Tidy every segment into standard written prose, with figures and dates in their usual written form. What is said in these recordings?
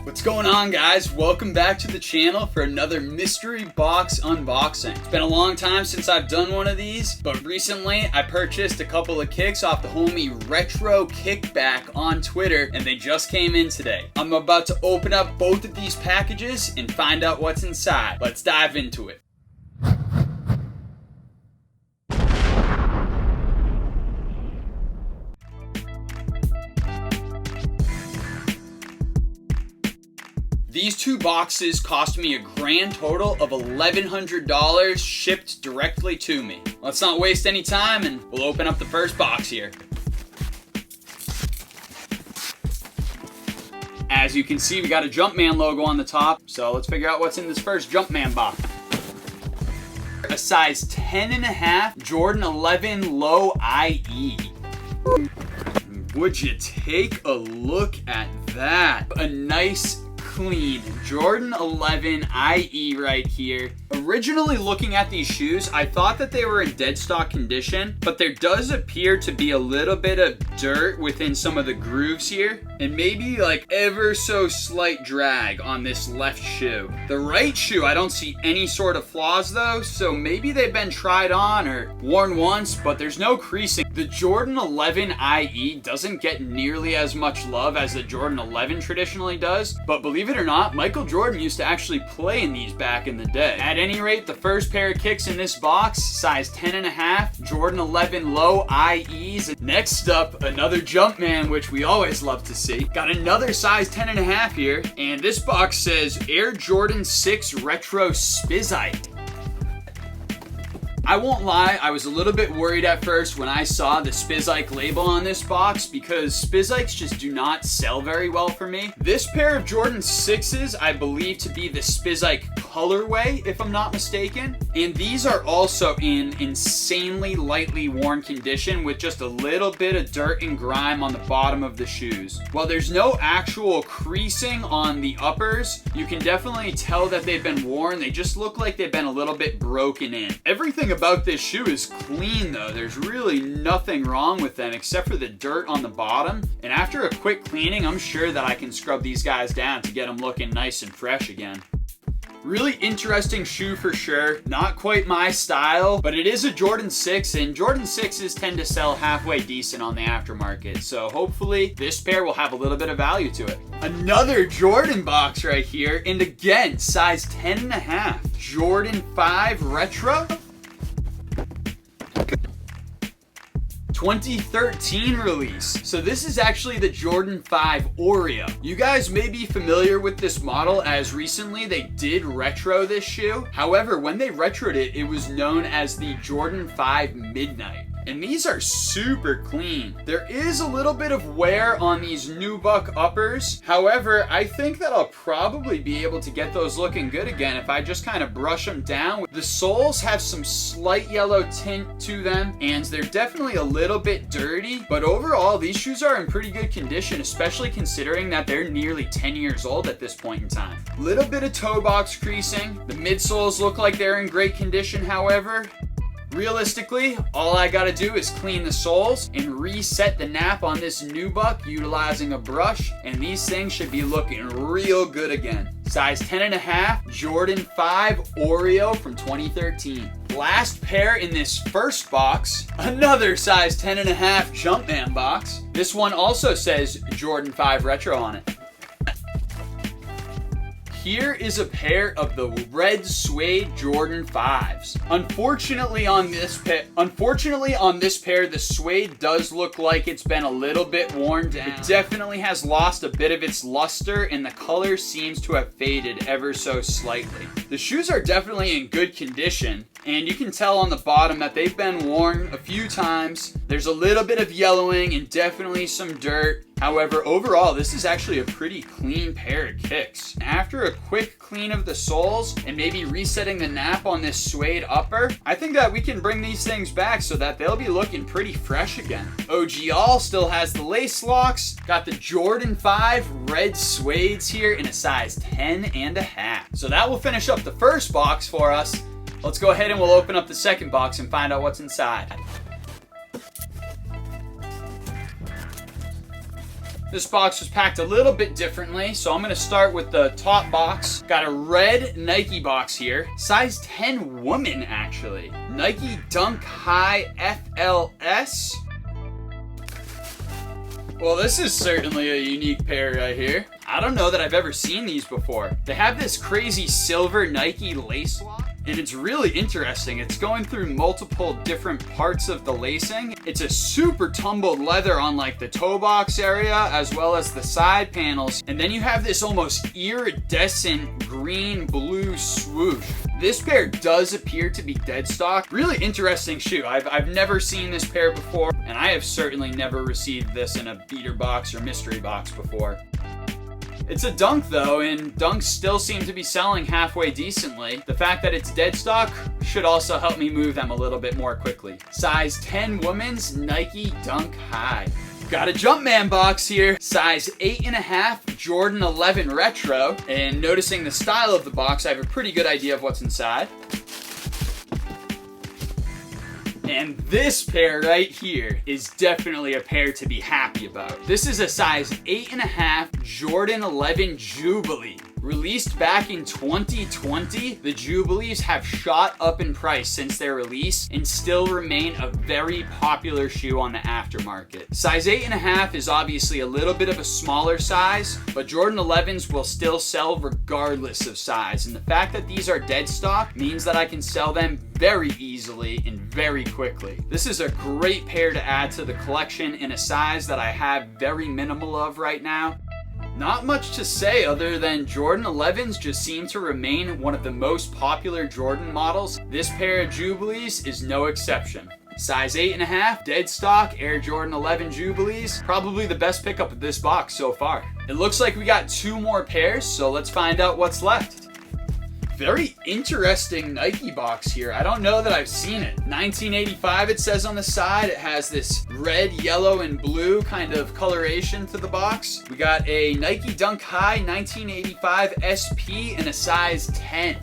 What's going on, guys? Welcome back to the channel for another mystery box unboxing. It's been a long time since I've done one of these, but recently I purchased a couple of kicks off the homie Retro Kickback on Twitter, and they just came in today. I'm about to open up both of these packages and find out what's inside. Let's dive into it. These two boxes cost me a grand total of $1,100 shipped directly to me. Let's not waste any time and we'll open up the first box here. As you can see, we got a Jumpman logo on the top, so let's figure out what's in this first Jumpman box. A size 10.5 Jordan 11 Low IE. Would you take a look at that? A nice clean Jordan 11 IE right here. Originally looking at these shoes, I thought that they were in dead stock condition, but there does appear to be a little bit of dirt within some of the grooves here, and maybe like ever so slight drag on this left shoe. The right shoe, I don't see any sort of flaws though, so maybe they've been tried on or worn once, but there's no creasing. The Jordan 11 IE doesn't get nearly as much love as the Jordan 11 traditionally does, but believe it or not, Michael Jordan used to actually play in these back in the day. At any rate, the first pair of kicks in this box, size 10.5, Jordan 11 Low IEs. Next up, another Jumpman, which we always love to see. Got another size 10.5 here, and this box says Air Jordan 6 Retro Spizike. I won't lie, I was a little bit worried at first when I saw the Spizike label on this box because Spizikes just do not sell very well for me. This pair of Jordan 6s I believe to be the Spizike colorway, if I'm not mistaken. And these are also in insanely lightly worn condition with just a little bit of dirt and grime on the bottom of the shoes. While there's no actual creasing on the uppers, you can definitely tell that they've been worn. They just look like they've been a little bit broken in. Everything about this shoe is clean though. There's really nothing wrong with them except for the dirt on the bottom. And after a quick cleaning, I'm sure that I can scrub these guys down to get them looking nice and fresh again. Really interesting shoe for sure. Not quite my style, but it is a Jordan 6, and Jordan 6s tend to sell halfway decent on the aftermarket. So hopefully this pair will have a little bit of value to it. Another Jordan box right here, and again, size 10.5. Jordan 5 Retro. 2013 release. So this is actually the Jordan 5 Oreo. You guys may be familiar with this model as recently they did retro this shoe. However, when they retroed it, it was known as the Jordan 5 Midnight. And these are super clean. There is a little bit of wear on these nubuck uppers. However, I think that I'll probably be able to get those looking good again if I just kind of brush them down. The soles have some slight yellow tint to them, and they're definitely a little bit dirty. But overall, these shoes are in pretty good condition, especially considering that they're nearly 10 years old at this point in time. Little bit of toe box creasing. The midsoles look like they're in great condition, however. Realistically, all I gotta do is clean the soles and reset the nap on this nubuck utilizing a brush, and these things should be looking real good again. Size 10.5, Jordan 5 Oreo from 2013. Last pair in this first box, another size 10.5 Jumpman box. This one also says Jordan 5 Retro on it. Here is a pair of the red suede Jordan 5s. Unfortunately on this pair, the suede does look like it's been a little bit worn down. It definitely has lost a bit of its luster, and the color seems to have faded ever so slightly. The shoes are definitely in good condition, and you can tell on the bottom that they've been worn a few times. There's a little bit of yellowing and definitely some dirt. However, overall, this is actually a pretty clean pair of kicks. After a quick clean of the soles and maybe resetting the nap on this suede upper, I think that we can bring these things back so that they'll be looking pretty fresh again. OG All still has the lace locks. Got the Jordan 5 red suedes here in a size 10.5. So that will finish up the first box for us. Let's go ahead and we'll open up the second box and find out what's inside. This box was packed a little bit differently, so I'm gonna start with the top box. Got a red Nike box here. Size 10 woman, actually. Nike Dunk High FLS. Well, this is certainly a unique pair right here. I don't know that I've ever seen these before. They have this crazy silver Nike lace lock, and it's really interesting. It's going through multiple different parts of the lacing. It's a super tumbled leather on like the toe box area as well as the side panels. And then you have this almost iridescent green blue swoosh. This pair does appear to be dead stock. Really interesting shoe. I've never seen this pair before, and I have certainly never received this in a beater box or mystery box before. It's a dunk though, and dunks still seem to be selling halfway decently. The fact that it's dead stock should also help me move them a little bit more quickly. Size 10 women's Nike Dunk High. Got a Jumpman box here, size 8.5 Jordan 11 Retro, and noticing the style of the box, I have a pretty good idea of what's inside. And this pair right here is definitely a pair to be happy about. This is a size 8.5 Jordan 11 Jubilee. Released back in 2020, the Jubilees have shot up in price since their release and still remain a very popular shoe on the aftermarket. Size 8.5 is obviously a little bit of a smaller size, but Jordan 11s will still sell regardless of size. And the fact that these are dead stock means that I can sell them very easily and very quickly. This is a great pair to add to the collection in a size that I have very minimal of right now. Not much to say other than Jordan 11s just seem to remain one of the most popular Jordan models. This pair of Jubilees is no exception. Size 8.5, dead stock, Air Jordan 11 Jubilees. Probably the best pickup of this box so far. It looks like we got 2 more pairs, so let's find out what's left. Very interesting Nike box here. I don't know that I've seen it. 1985 it says on the side. It has this red, yellow, and blue kind of coloration to the box. We got a Nike Dunk High 1985 SP in a size 10.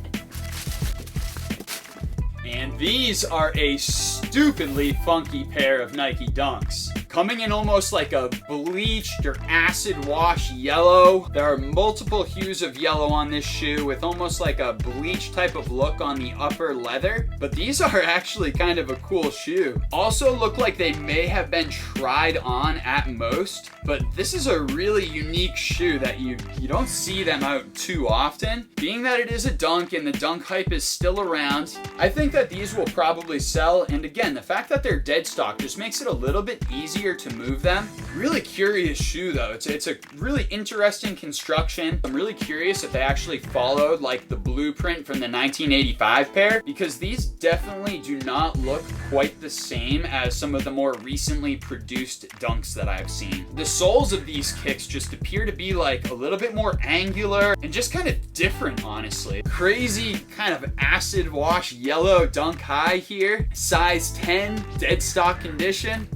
And these are a stupidly funky pair of Nike Dunks. Coming in almost like a bleached or acid wash yellow. There are multiple hues of yellow on this shoe with almost like a bleach type of look on the upper leather. But these are actually kind of a cool shoe. Also look like they may have been tried on at most, but this is a really unique shoe that you don't see them out too often. Being that it is a dunk and the dunk hype is still around, I think that these will probably sell. And again, the fact that they're dead stock just makes it a little bit easier to move them. Really curious shoe though. It's a really interesting construction. I'm really curious if they actually followed like the blueprint from the 1985 pair, because these definitely do not look quite the same as some of the more recently produced dunks that I've seen. The soles of these kicks just appear to be like a little bit more angular and just kind of different, honestly. Crazy kind of acid wash yellow Dunk High here. Size 10, dead stock condition.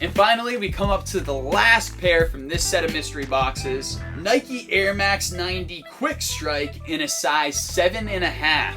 And finally, we come up to the last pair from this set of mystery boxes. Nike Air Max 90 Quick Strike in a size 7.5.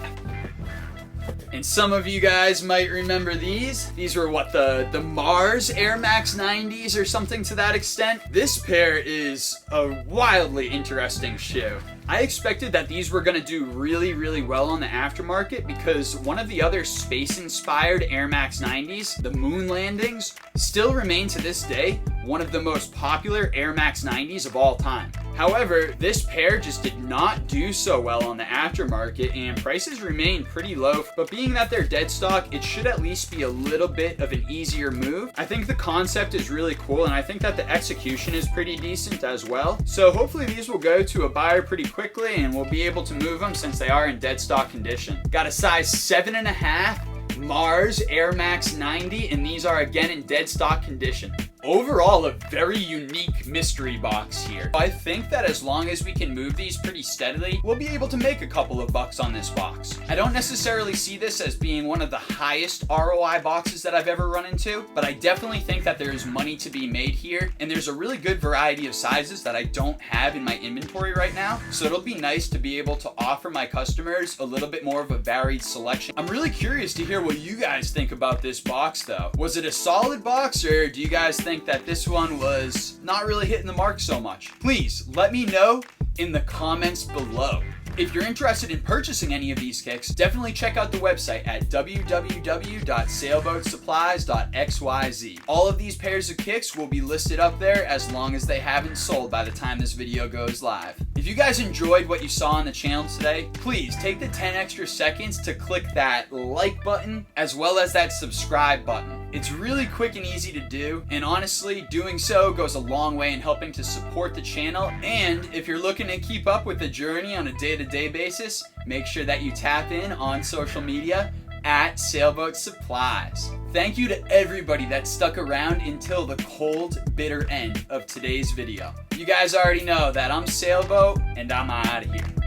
And some of you guys might remember these. These were what, the Mars Air Max 90s or something to that extent. This pair is a wildly interesting shoe. I expected that these were going to do really, really well on the aftermarket because one of the other space-inspired Air Max 90s, the Moon Landings, still remain to this day one of the most popular Air Max 90s of all time. However, this pair just did not do so well on the aftermarket and prices remain pretty low, but being that they're dead stock, it should at least be a little bit of an easier move. I think the concept is really cool and I think that the execution is pretty decent as well. So hopefully these will go to a buyer pretty quickly and we'll be able to move them since they are in dead stock condition. Got a size 7.5 Mars Air Max 90 and these are again in dead stock condition. Overall, a very unique mystery box here. I think that as long as we can move these pretty steadily, we'll be able to make a couple of bucks on this box. I don't necessarily see this as being one of the highest ROI boxes that I've ever run into, but I definitely think that there is money to be made here, and there's a really good variety of sizes that I don't have in my inventory right now, so it'll be nice to be able to offer my customers a little bit more of a varied selection. I'm really curious to hear what you guys think about this box though. Was it a solid box, or do you guys think think that this one was not really hitting the mark so much? Please let me know in the comments below. If you're interested in purchasing any of these kicks, definitely check out the website at www.sailboatsupplies.xyz. All of these pairs of kicks will be listed up there as long as they haven't sold by the time this video goes live. If you guys enjoyed what you saw on the channel today, please take the 10 extra seconds to click that like button as well as that subscribe button. It's really quick and easy to do, and honestly, doing so goes a long way in helping to support the channel. And if you're looking to keep up with the journey on a day-to-day basis, make sure that you tap in on social media at Sailboat Supplies. Thank you to everybody that stuck around until the cold, bitter end of today's video. You guys already know that I'm Sailboat, and I'm out of here.